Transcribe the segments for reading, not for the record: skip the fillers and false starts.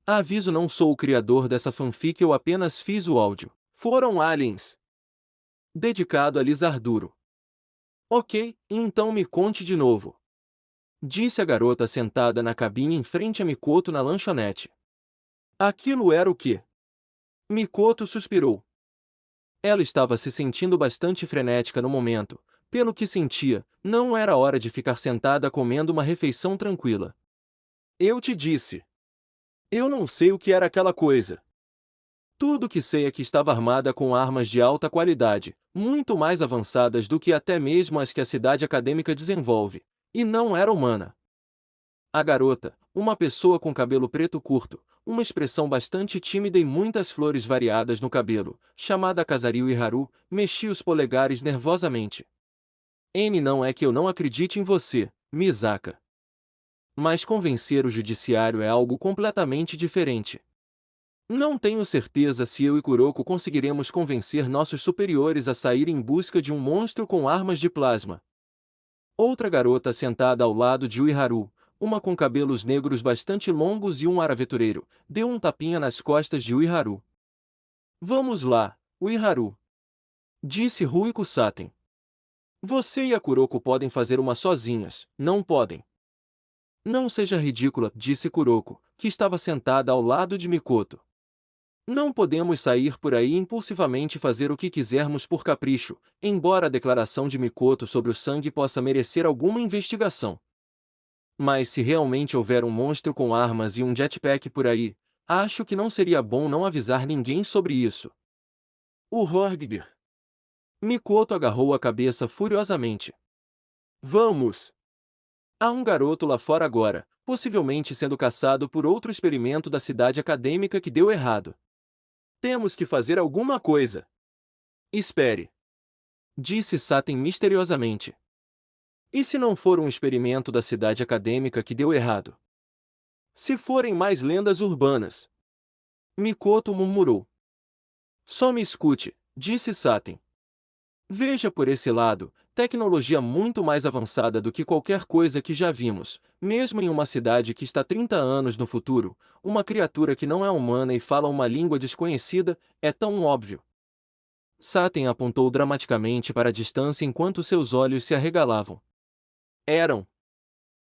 Aviso, não sou o criador dessa fanfic, eu apenas fiz o áudio. Foram aliens. Dedicado a Lizarduro. Ok, então me conte de novo. Disse a garota sentada na cabine em frente a Mikoto na lanchonete. Aquilo era o quê? Mikoto suspirou. Ela estava se sentindo bastante frenética no momento. Pelo que sentia, não era hora de ficar sentada comendo uma refeição tranquila. Eu te disse. Eu não sei o que era aquela coisa. Tudo que sei é que estava armada com armas de alta qualidade, muito mais avançadas do que até mesmo as que a cidade acadêmica desenvolve, e não era humana. A garota, uma pessoa com cabelo preto curto, uma expressão bastante tímida e muitas flores variadas no cabelo, chamada Kazaryu Iharu, mexia os polegares nervosamente. Não é que eu não acredite em você, Misaka. Mas convencer o judiciário é algo completamente diferente. Não tenho certeza se eu e Kuroko conseguiremos convencer nossos superiores a sair em busca de um monstro com armas de plasma. Outra garota sentada ao lado de Uiharu, uma com cabelos negros bastante longos e um ar aventureiro, deu um tapinha nas costas de Uiharu. Vamos lá, Uiharu. Disse Ruiko Saten. Você e a Kuroko podem fazer uma sozinhas, não podem. Não seja ridícula, disse Kuroko, que estava sentada ao lado de Mikoto. Não podemos sair por aí impulsivamente e fazer o que quisermos por capricho, embora a declaração de Mikoto sobre o sangue possa merecer alguma investigação. Mas se realmente houver um monstro com armas e um jetpack por aí, acho que não seria bom não avisar ninguém sobre isso. O Horgger. Mikoto agarrou a cabeça furiosamente. Vamos! Há um garoto lá fora agora, possivelmente sendo caçado por outro experimento da cidade acadêmica que deu errado. Temos que fazer alguma coisa. Espere. Disse Saten misteriosamente. E se não for um experimento da cidade acadêmica que deu errado? Se forem mais lendas urbanas? Mikoto murmurou. Só me escute, disse Saten. Veja por esse lado, tecnologia muito mais avançada do que qualquer coisa que já vimos, mesmo em uma cidade que está 30 anos no futuro, uma criatura que não é humana e fala uma língua desconhecida, é tão óbvio. Saten apontou dramaticamente para a distância enquanto seus olhos se arregalavam. Eram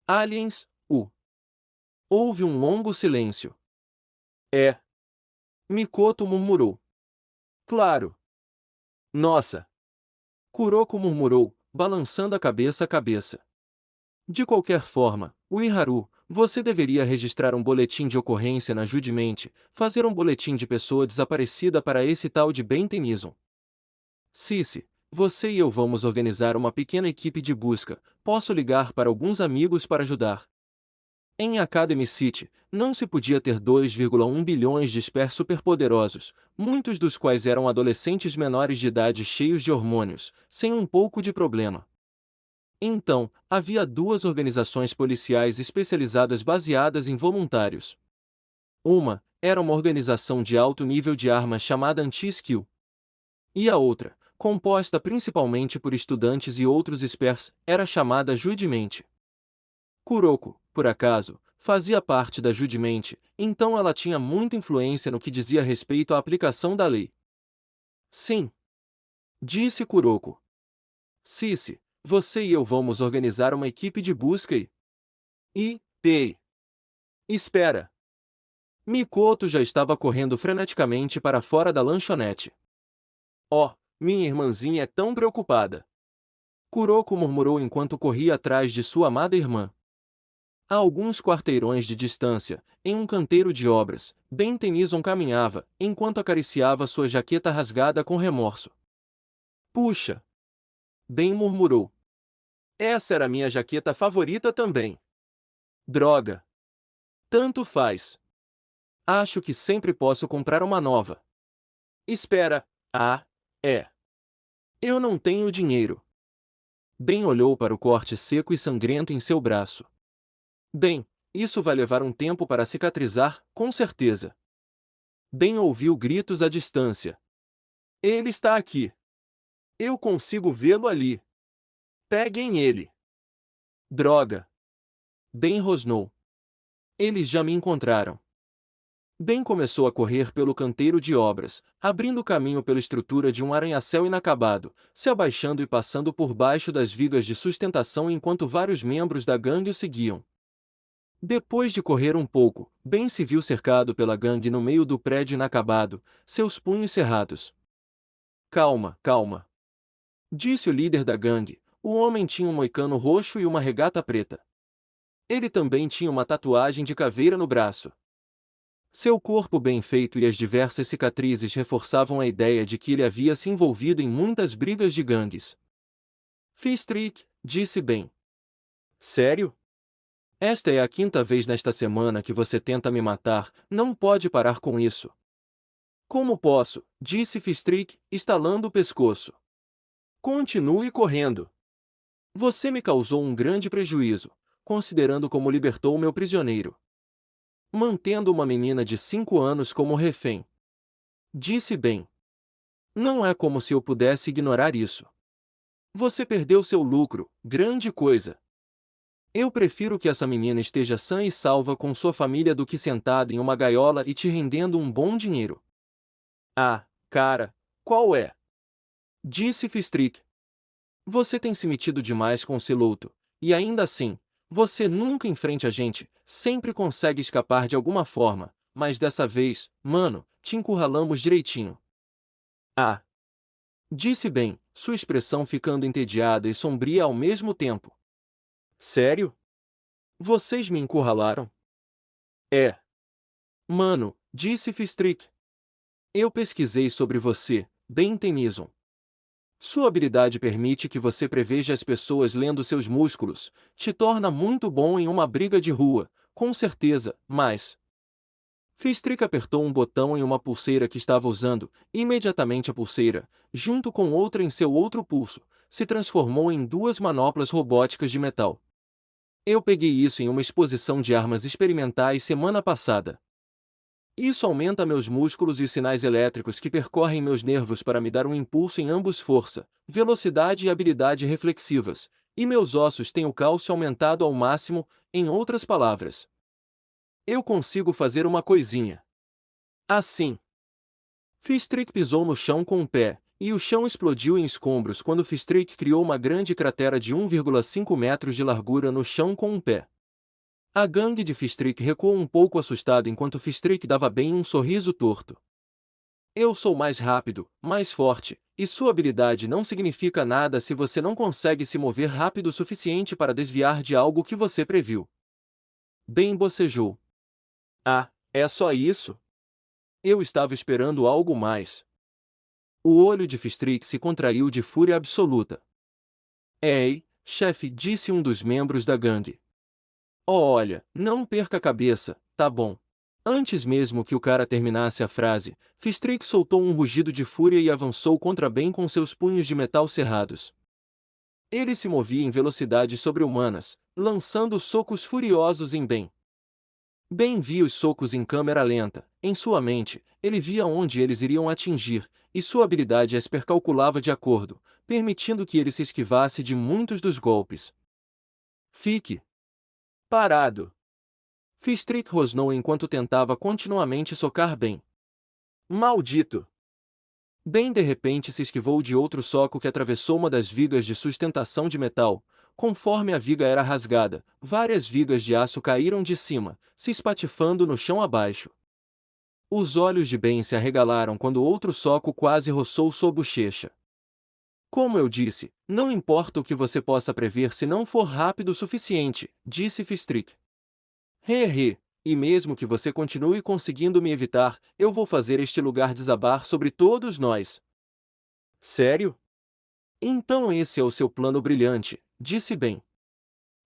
aliens. Houve um longo silêncio. É. Mikoto murmurou. Claro. Nossa. Kuroko murmurou, balançando a cabeça. De qualquer forma, Uiharu, você deveria registrar um boletim de ocorrência na Judimente, fazer um boletim de pessoa desaparecida para esse tal de Benten Nison. Cici, você e eu vamos organizar uma pequena equipe de busca, posso ligar para alguns amigos para ajudar. Em Academy City, não se podia ter 2,1 bilhões de Esper superpoderosos, muitos dos quais eram adolescentes menores de idade cheios de hormônios, sem um pouco de problema. Então, havia duas organizações policiais especializadas baseadas em voluntários. Uma era uma organização de alto nível de armas chamada Anti-Skill. E a outra, composta principalmente por estudantes e outros Spers, era chamada Judimente. Kuroko, por acaso, fazia parte da Judimente, então ela tinha muita influência no que dizia respeito à aplicação da lei. Sim. Disse Kuroko. Cici, você e eu vamos organizar uma equipe de busca e... Espera. Mikoto já estava correndo freneticamente para fora da lanchonete. Oh, minha irmãzinha é tão preocupada. Kuroko murmurou enquanto corria atrás de sua amada irmã. A alguns quarteirões de distância, em um canteiro de obras, Benten Nison caminhava, enquanto acariciava sua jaqueta rasgada com remorso. Puxa! Ben murmurou. Essa era minha jaqueta favorita também. Droga! Tanto faz. Acho que sempre posso comprar uma nova. Espera, é. Eu não tenho dinheiro. Ben olhou para o corte seco e sangrento em seu braço. Bem, isso vai levar um tempo para cicatrizar, com certeza. Ben ouviu gritos à distância. Ele está aqui. Eu consigo vê-lo ali. Peguem ele. Droga. Ben rosnou. Eles já me encontraram. Ben começou a correr pelo canteiro de obras, abrindo caminho pela estrutura de um arranha-céu inacabado, se abaixando e passando por baixo das vigas de sustentação enquanto vários membros da gangue o seguiam. Depois de correr um pouco, Ben se viu cercado pela gangue no meio do prédio inacabado, seus punhos cerrados. Calma, calma, disse o líder da gangue. O homem tinha um moicano roxo e uma regata preta. Ele também tinha uma tatuagem de caveira no braço. Seu corpo bem feito e as diversas cicatrizes reforçavam a ideia de que ele havia se envolvido em muitas brigas de gangues. Fistrick, disse Ben. Sério? Esta é a quinta vez nesta semana que você tenta me matar, não pode parar com isso. Como posso? Disse Fistrick, estalando o pescoço. Continue correndo. Você me causou um grande prejuízo, considerando como libertou meu prisioneiro. Mantendo uma menina de 5 anos como refém. Disse Ben. Não é como se eu pudesse ignorar isso. Você perdeu seu lucro, grande coisa. Eu prefiro que essa menina esteja sã e salva com sua família do que sentada em uma gaiola e te rendendo um bom dinheiro. Ah, cara, qual é? Disse Fistrick. Você tem se metido demais com o Celoto, e ainda assim, você nunca enfrenta a gente, sempre consegue escapar de alguma forma, mas dessa vez, mano, te encurralamos direitinho. Ah! Disse Ben, sua expressão ficando entediada e sombria ao mesmo tempo. Sério? Vocês me encurralaram? É. Mano, disse Fistrick. Eu pesquisei sobre você, Ben Tennyson. Sua habilidade permite que você preveja as pessoas lendo seus músculos, te torna muito bom em uma briga de rua, com certeza, mas... Fistrick apertou um botão em uma pulseira que estava usando, e imediatamente a pulseira, junto com outra em seu outro pulso, se transformou em duas manoplas robóticas de metal. Eu peguei isso em uma exposição de armas experimentais semana passada. Isso aumenta meus músculos e os sinais elétricos que percorrem meus nervos para me dar um impulso em ambos força, velocidade e habilidade reflexivas, e meus ossos têm o cálcio aumentado ao máximo, em outras palavras. Eu consigo fazer uma coisinha. Assim. Fistrick pisou no chão com um pé, e o chão explodiu em escombros quando Fistrick criou uma grande cratera de 1,5 metros de largura no chão com um pé. A gangue de Fistrick recuou um pouco assustado enquanto Fistrick dava bem um sorriso torto. Eu sou mais rápido, mais forte, e sua habilidade não significa nada se você não consegue se mover rápido o suficiente para desviar de algo que você previu. Ben bocejou. Ah, é só isso? Eu estava esperando algo mais. O olho de Fistrick se contraiu de fúria absoluta. Ei, chefe, disse um dos membros da gangue. Oh, olha, não perca a cabeça, tá bom. Antes mesmo que o cara terminasse a frase, Fistrick soltou um rugido de fúria e avançou contra Ben com seus punhos de metal cerrados. Ele se movia em velocidades sobre-humanas, lançando socos furiosos em Ben. Ben via os socos em câmera lenta. Em sua mente, ele via onde eles iriam atingir, e sua habilidade as percalculava de acordo, permitindo que ele se esquivasse de muitos dos golpes. Fique parado! Fistrick rosnou enquanto tentava continuamente socar Ben. Maldito! Ben de repente se esquivou de outro soco que atravessou uma das vigas de sustentação de metal. Conforme a viga era rasgada, várias vigas de aço caíram de cima, se espatifando no chão abaixo. Os olhos de Ben se arregalaram quando outro soco quase roçou sua bochecha. Como eu disse, não importa o que você possa prever se não for rápido o suficiente, disse Fistrick. E mesmo que você continue conseguindo me evitar, eu vou fazer este lugar desabar sobre todos nós. Sério? Então esse é o seu plano brilhante, disse Ben.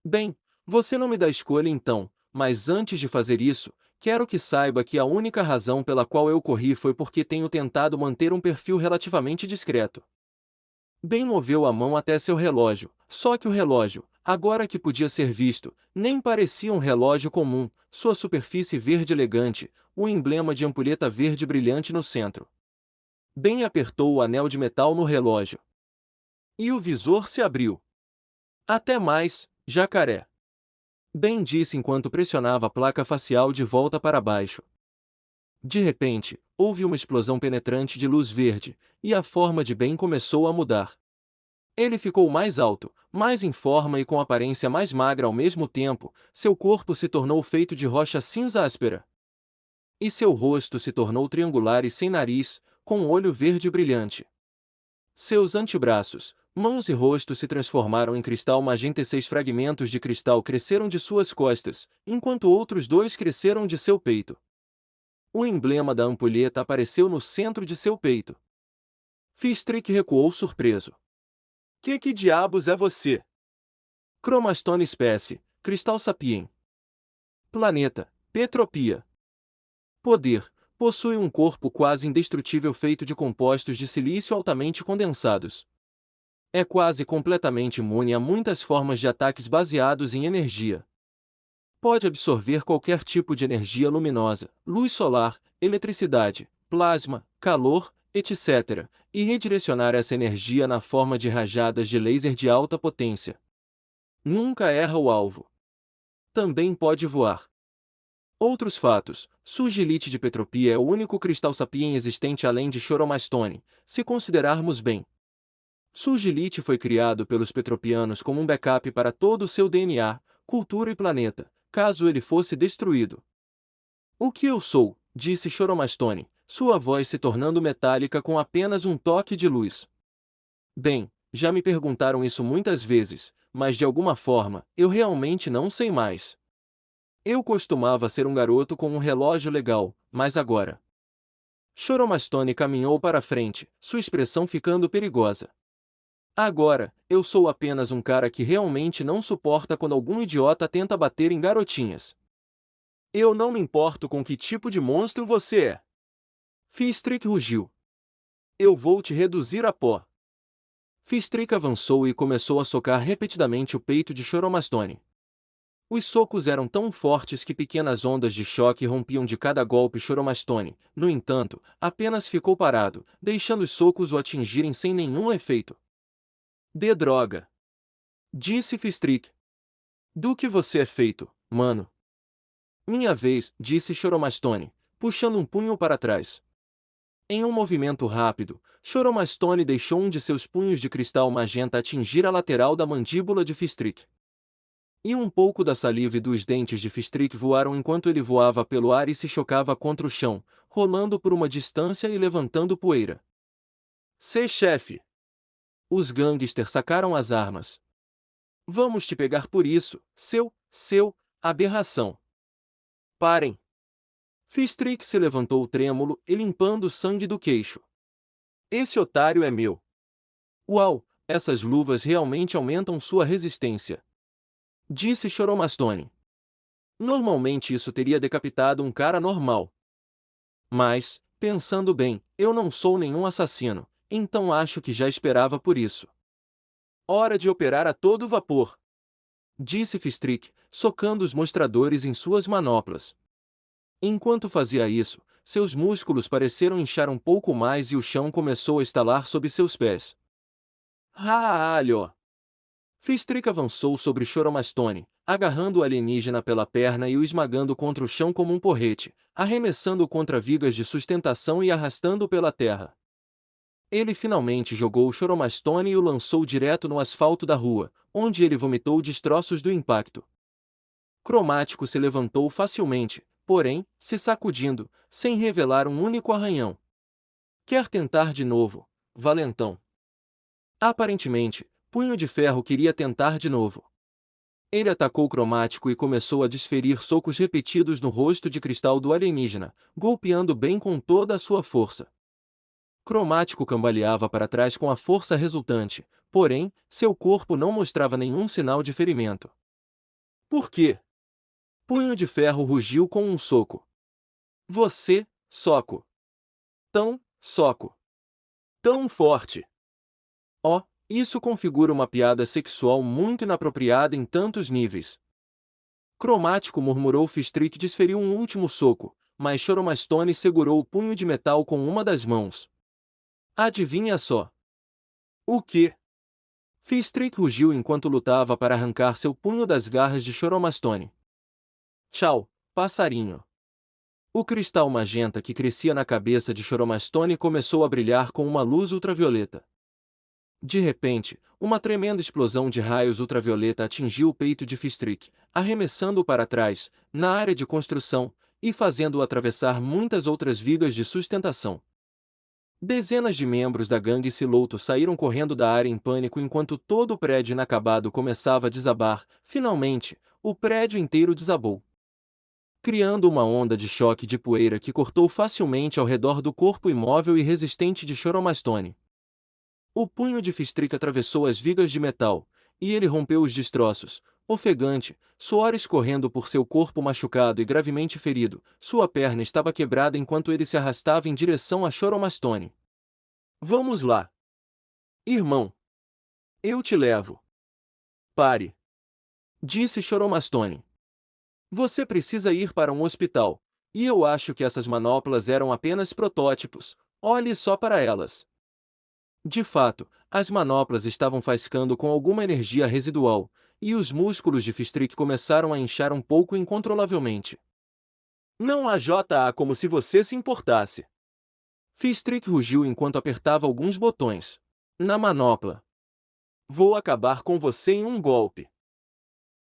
Bem, você não me dá escolha então, mas antes de fazer isso, quero que saiba que a única razão pela qual eu corri foi porque tenho tentado manter um perfil relativamente discreto. Ben moveu a mão até seu relógio, só que o relógio, agora que podia ser visto, nem parecia um relógio comum, sua superfície verde elegante, o emblema de ampulheta verde brilhante no centro. Ben apertou o anel de metal no relógio. E o visor se abriu. Até mais, jacaré. Ben disse enquanto pressionava a placa facial de volta para baixo. De repente, houve uma explosão penetrante de luz verde, e a forma de Ben começou a mudar. Ele ficou mais alto, mais em forma e com aparência mais magra ao mesmo tempo, seu corpo se tornou feito de rocha cinza áspera. E seu rosto se tornou triangular e sem nariz, com um olho verde brilhante. Seus antebraços, mãos e rosto se transformaram em cristal magenta e 6 fragmentos de cristal cresceram de suas costas, enquanto outros 2 cresceram de seu peito. O emblema da ampulheta apareceu no centro de seu peito. Fistrick recuou surpreso. Que diabos é você? Chromastone espécie, cristal sapien. Planeta, Petropia. Poder, possui um corpo quase indestrutível feito de compostos de silício altamente condensados. É quase completamente imune a muitas formas de ataques baseados em energia. Pode absorver qualquer tipo de energia luminosa, luz solar, eletricidade, plasma, calor, etc., e redirecionar essa energia na forma de rajadas de laser de alta potência. Nunca erra o alvo. Também pode voar. Outros fatos: Surgilite de Petropia é o único cristal sapien existente além de Choromastone, se considerarmos bem. Surgilite foi criado pelos petropianos como um backup para todo o seu DNA, cultura e planeta, caso ele fosse destruído. O que eu sou? Disse Choromastone, sua voz se tornando metálica com apenas um toque de luz. Bem, já me perguntaram isso muitas vezes, mas de alguma forma, eu realmente não sei mais. Eu costumava ser um garoto com um relógio legal, mas agora... Choromastone caminhou para frente, sua expressão ficando perigosa. Agora, eu sou apenas um cara que realmente não suporta quando algum idiota tenta bater em garotinhas. Eu não me importo com que tipo de monstro você é. Fistrick rugiu. Eu vou te reduzir a pó. Fistrick avançou e começou a socar repetidamente o peito de Choromastone. Os socos eram tão fortes que pequenas ondas de choque rompiam de cada golpe Choromastone, no entanto, apenas ficou parado, deixando os socos o atingirem sem nenhum efeito. De droga! Disse Fistrick. Do que você é feito, mano? Minha vez, disse Choromastone, puxando um punho para trás. Em um movimento rápido, Choromastone deixou um de seus punhos de cristal magenta atingir a lateral da mandíbula de Fistrick. E um pouco da saliva e dos dentes de Fistrick voaram enquanto ele voava pelo ar e se chocava contra o chão, rolando por uma distância e levantando poeira. Chefe! Os gangsters sacaram as armas. Vamos te pegar por isso, seu, aberração. Parem! Fistrick se levantou trêmulo e limpando o sangue do queixo. Esse otário é meu. Uau, essas luvas realmente aumentam sua resistência. Disse Choromastone. Normalmente isso teria decapitado um cara normal. Mas, pensando bem, eu não sou nenhum assassino, então acho que já esperava por isso. Hora de operar a todo vapor. Disse Fistrick, socando os mostradores em suas manoplas. Enquanto fazia isso, seus músculos pareceram inchar um pouco mais e o chão começou a estalar sob seus pés. Raalho! Fistrick avançou sobre Choromastone, agarrando o alienígena pela perna e o esmagando contra o chão como um porrete, arremessando-o contra vigas de sustentação e arrastando-o pela terra. Ele finalmente jogou o Choromastone e o lançou direto no asfalto da rua, onde ele vomitou destroços do impacto. Cromático se levantou facilmente, porém, se sacudindo, sem revelar um único arranhão. Quer tentar de novo, valentão? Aparentemente, Punho de Ferro queria tentar de novo. Ele atacou Cromático e começou a desferir socos repetidos no rosto de cristal do alienígena, golpeando bem com toda a sua força. Cromático cambaleava para trás com a força resultante, porém, seu corpo não mostrava nenhum sinal de ferimento. Por quê? Punho de Ferro rugiu com um soco. Você, soco. Tão, soco. Tão forte. Oh, isso configura uma piada sexual muito inapropriada em tantos níveis. Cromático murmurou. Fistrick desferiu um último soco, mas Choromastone segurou o punho de metal com uma das mãos. Adivinha só. O quê? Fistrick rugiu enquanto lutava para arrancar seu punho das garras de Choromastone. Tchau, passarinho. O cristal magenta que crescia na cabeça de Choromastone começou a brilhar com uma luz ultravioleta. De repente, uma tremenda explosão de raios ultravioleta atingiu o peito de Fistric, arremessando-o para trás, na área de construção, e fazendo-o atravessar muitas outras vigas de sustentação. Dezenas de membros da gangue Silouto saíram correndo da área em pânico enquanto todo o prédio inacabado começava a desabar. Finalmente, o prédio inteiro desabou, criando uma onda de choque de poeira que cortou facilmente ao redor do corpo imóvel e resistente de Choromastone. O punho de Fistric atravessou as vigas de metal, e ele rompeu os destroços, ofegante, suor escorrendo por seu corpo machucado e gravemente ferido. Sua perna estava quebrada enquanto ele se arrastava em direção a Choromastone. Vamos lá, irmão. Eu te levo. Pare, disse Choromastone. Você precisa ir para um hospital, e eu acho que essas manoplas eram apenas protótipos. Olhe só para elas. De fato, as manoplas estavam faiscando com alguma energia residual, e os músculos de Fistric começaram a inchar um pouco incontrolavelmente. Não há JA como se você se importasse. Fistric rugiu enquanto apertava alguns botões na manopla. Vou acabar com você em um golpe.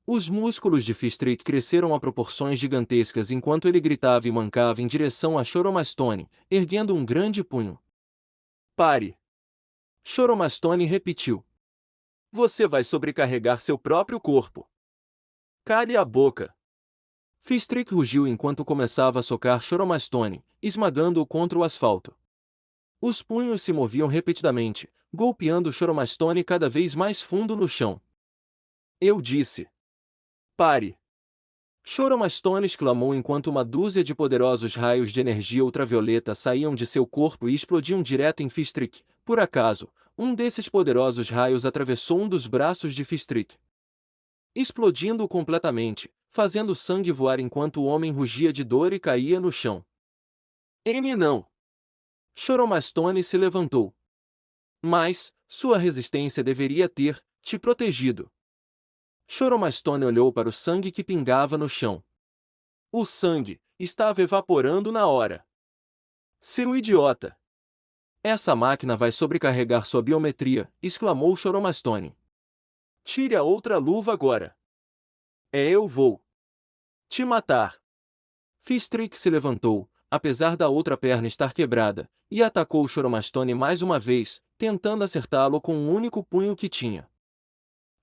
Os músculos de Fistric cresceram a proporções gigantescas enquanto ele gritava e mancava em direção a Choromastone, erguendo um grande punho. Pare! Choromastone repetiu. Você vai sobrecarregar seu próprio corpo. Cale a boca. Fistric rugiu enquanto começava a socar Choromastone, esmagando-o contra o asfalto. Os punhos se moviam repetidamente, golpeando Choromastone cada vez mais fundo no chão. Eu disse. Pare! Choromastone exclamou enquanto uma dúzia de poderosos raios de energia ultravioleta saíam de seu corpo e explodiam direto em Fistric. Por acaso, um desses poderosos raios atravessou um dos braços de Fistric, explodindo-o completamente, fazendo sangue voar enquanto o homem rugia de dor e caía no chão. Ele não! Choromastone se levantou. Mas, sua resistência deveria ter te protegido. Choromastone olhou para o sangue que pingava no chão. O sangue estava evaporando na hora. Seu idiota! Essa máquina vai sobrecarregar sua biometria, exclamou Choromastone. Tire a outra luva agora. Eu vou te matar. Fistric se levantou, apesar da outra perna estar quebrada, e atacou Choromastone mais uma vez, tentando acertá-lo com um único punho que tinha.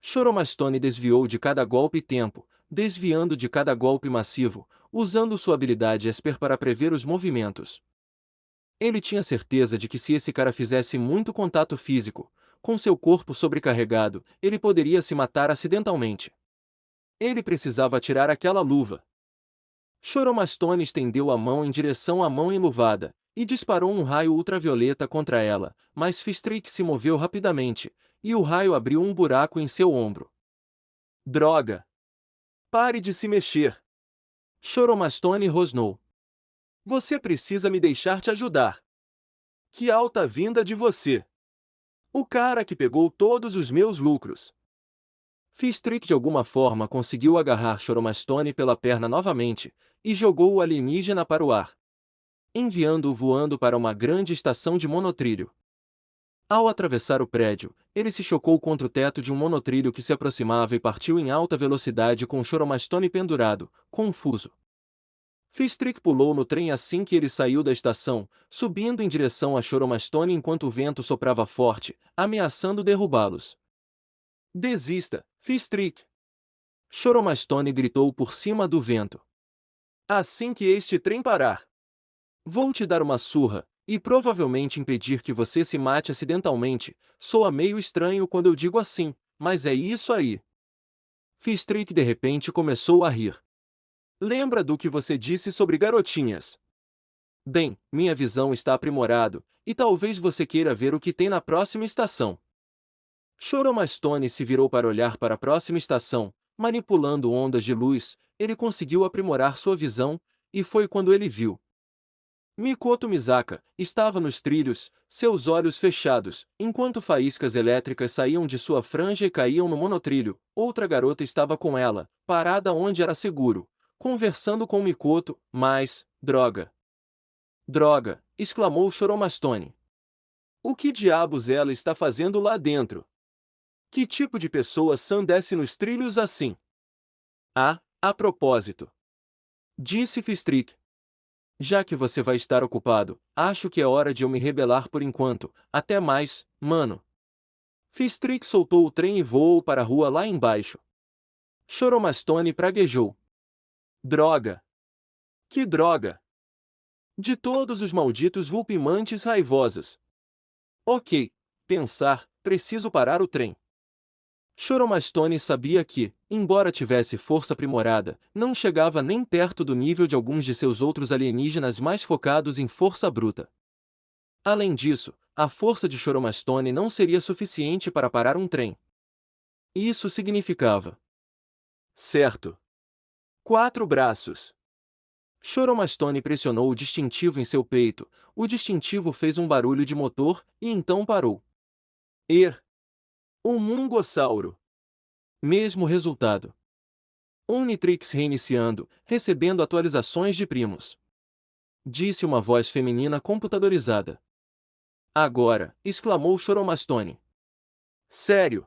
Choromastone desviou de cada golpe tempo, desviando de cada golpe massivo, usando sua habilidade Esper para prever os movimentos. Ele tinha certeza de que se esse cara fizesse muito contato físico, com seu corpo sobrecarregado, ele poderia se matar acidentalmente. Ele precisava tirar aquela luva. Choromastone estendeu a mão em direção à mão enluvada, e disparou um raio ultravioleta contra ela, mas Fistric se moveu rapidamente, e o raio abriu um buraco em seu ombro. Droga! Pare de se mexer! Choromastone rosnou. Você precisa me deixar te ajudar. Que alta vinda de você! O cara que pegou todos os meus lucros. Fistric de alguma forma conseguiu agarrar Choromastone pela perna novamente, e jogou o alienígena para o ar, enviando-o voando para uma grande estação de monotrilho. Ao atravessar o prédio, ele se chocou contra o teto de um monotrilho que se aproximava e partiu em alta velocidade com Choromastone pendurado, confuso. Fistric pulou no trem assim que ele saiu da estação, subindo em direção a Choromastone enquanto o vento soprava forte, ameaçando derrubá-los. Desista, Fistric! Choromastone gritou por cima do vento. Assim que este trem parar, vou te dar uma surra, e provavelmente impedir que você se mate acidentalmente. Soa meio estranho quando eu digo assim, mas é isso aí. Fistric de repente começou a rir. Lembra do que você disse sobre garotinhas? Bem, minha visão está aprimorado, e talvez você queira ver o que tem na próxima estação. Choromastone se virou para olhar para a próxima estação, manipulando ondas de luz. Ele conseguiu aprimorar sua visão, e foi quando ele viu. Mikoto Misaka estava nos trilhos, seus olhos fechados, enquanto faíscas elétricas saíam de sua franja e caíam no monotrilho. Outra garota estava com ela, parada onde era seguro, conversando com Mikoto, mas, droga. Droga, exclamou Choromastone. O que diabos ela está fazendo lá dentro? Que tipo de pessoa sã desce nos trilhos assim? Ah, a propósito, disse Fistrick. Já que você vai estar ocupado, acho que é hora de eu me rebelar por enquanto. Até mais, mano. Fistrick soltou o trem e voou para a rua lá embaixo. Choromastone praguejou. Droga! Que droga! De todos os malditos vulpimantes raivosos. Ok, pensar, preciso parar o trem. Choromastone sabia que, embora tivesse força aprimorada, não chegava nem perto do nível de alguns de seus outros alienígenas mais focados em força bruta. Além disso, a força de Choromastone não seria suficiente para parar um trem. Isso significava... Certo. 4 braços. Choromastone pressionou o distintivo em seu peito, o distintivo fez um barulho de motor e então parou. Um mungossauro. Mesmo resultado. Omnitrix reiniciando, recebendo atualizações de primos. Disse uma voz feminina computadorizada. Agora, exclamou Choromastone. Sério?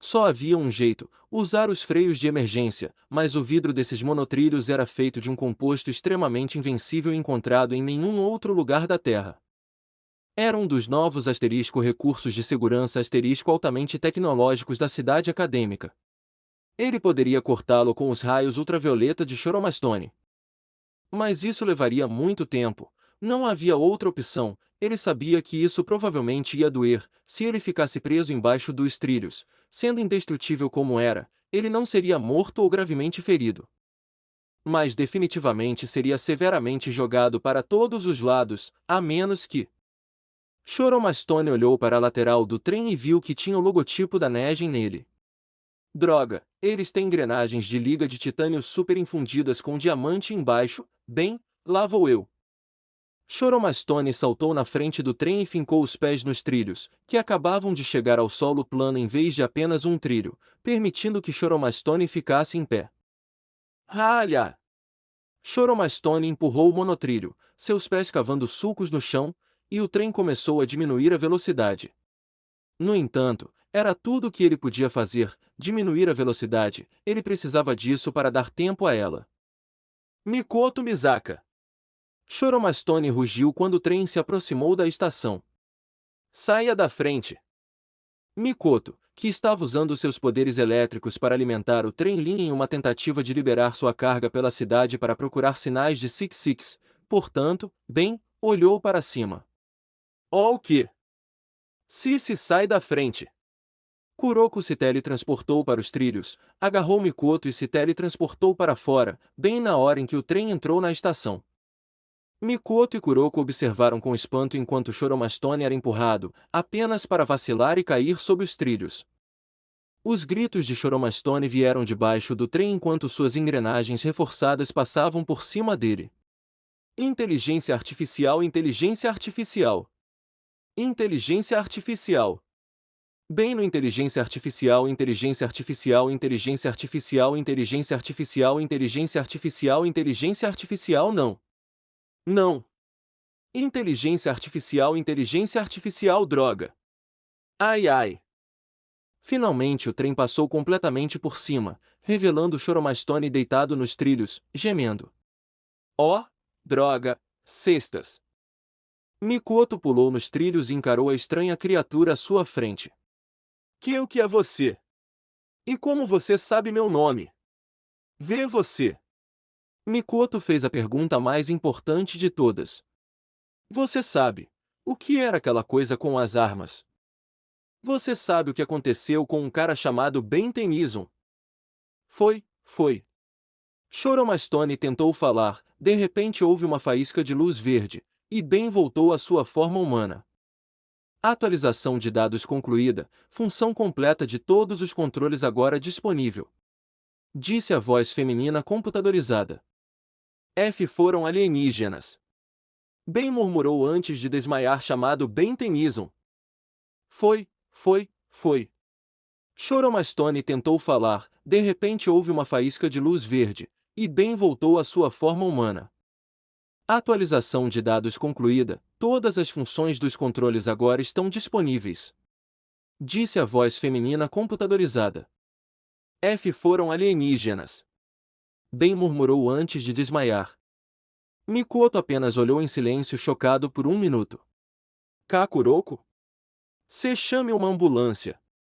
Só havia um jeito, usar os freios de emergência, mas o vidro desses monotrilhos era feito de um composto extremamente invencível encontrado em nenhum outro lugar da Terra. Era um dos novos recursos de segurança altamente tecnológicos da cidade acadêmica. Ele poderia cortá-lo com os raios ultravioleta de Choromastone. Mas isso levaria muito tempo. Não havia outra opção. Ele sabia que isso provavelmente ia doer, se ele ficasse preso embaixo dos trilhos. Sendo indestrutível como era, ele não seria morto ou gravemente ferido. Mas definitivamente seria severamente jogado para todos os lados, a menos que... Choromastone olhou para a lateral do trem e viu que tinha o logotipo da Negen nele. Droga, eles têm engrenagens de liga de titânio super infundidas com diamante embaixo. Bem, lá vou eu. Choromastone saltou na frente do trem e fincou os pés nos trilhos, que acabavam de chegar ao solo plano em vez de apenas um trilho, permitindo que Choromastone ficasse em pé. Ralha! Choromastone empurrou o monotrilho, seus pés cavando sulcos no chão, e o trem começou a diminuir a velocidade. No entanto, era tudo o que ele podia fazer, diminuir a velocidade, ele precisava disso para dar tempo a ela. Mikoto Misaka! Choromastone rugiu quando o trem se aproximou da estação. Saia da frente! Mikoto, que estava usando seus poderes elétricos para alimentar o trem linha em uma tentativa de liberar sua carga pela cidade para procurar sinais de Six-Six, portanto, bem, olhou para cima. Oh, o que? Cici, sai da frente! Kuroko se teletransportou para os trilhos, agarrou Mikoto e se teletransportou para fora, bem na hora em que o trem entrou na estação. Mikoto e Kuroko observaram com espanto enquanto Choromastone era empurrado, apenas para vacilar e cair sob os trilhos. Os gritos de Choromastone vieram de baixo do trem enquanto suas engrenagens reforçadas passavam por cima dele. Inteligência artificial, inteligência artificial. Inteligência artificial. Bem no inteligência artificial, inteligência artificial, inteligência artificial, inteligência artificial, inteligência artificial, inteligência artificial não. Não. Inteligência artificial, droga. Ai ai. Finalmente o trem passou completamente por cima, revelando Choromastone deitado nos trilhos, gemendo. Oh, droga, cestas. Mikoto pulou nos trilhos e encarou a estranha criatura à sua frente. O que é você? E como você sabe meu nome? Vê você. Mikoto fez a pergunta mais importante de todas. Você sabe, o que era aquela coisa com as armas? Você sabe o que aconteceu com um cara chamado Ben Tennyson? Foi. Choromastone tentou falar, de repente houve uma faísca de luz verde, e Ben voltou à sua forma humana. Atualização de dados concluída, função completa de todos os controles agora disponível. Disse a voz feminina computadorizada. Foram alienígenas. Ben murmurou antes de desmaiar chamado Ben Tennyson. Foi. Choromastone tentou falar, de repente houve uma faísca de luz verde, e Ben voltou à sua forma humana. Atualização de dados concluída. Todas as funções dos controles agora estão disponíveis, disse a voz feminina computadorizada. Foram alienígenas. Ben murmurou antes de desmaiar. Mikoto apenas olhou em silêncio chocado por 1 minuto. Kakuroko? Se chame uma ambulância.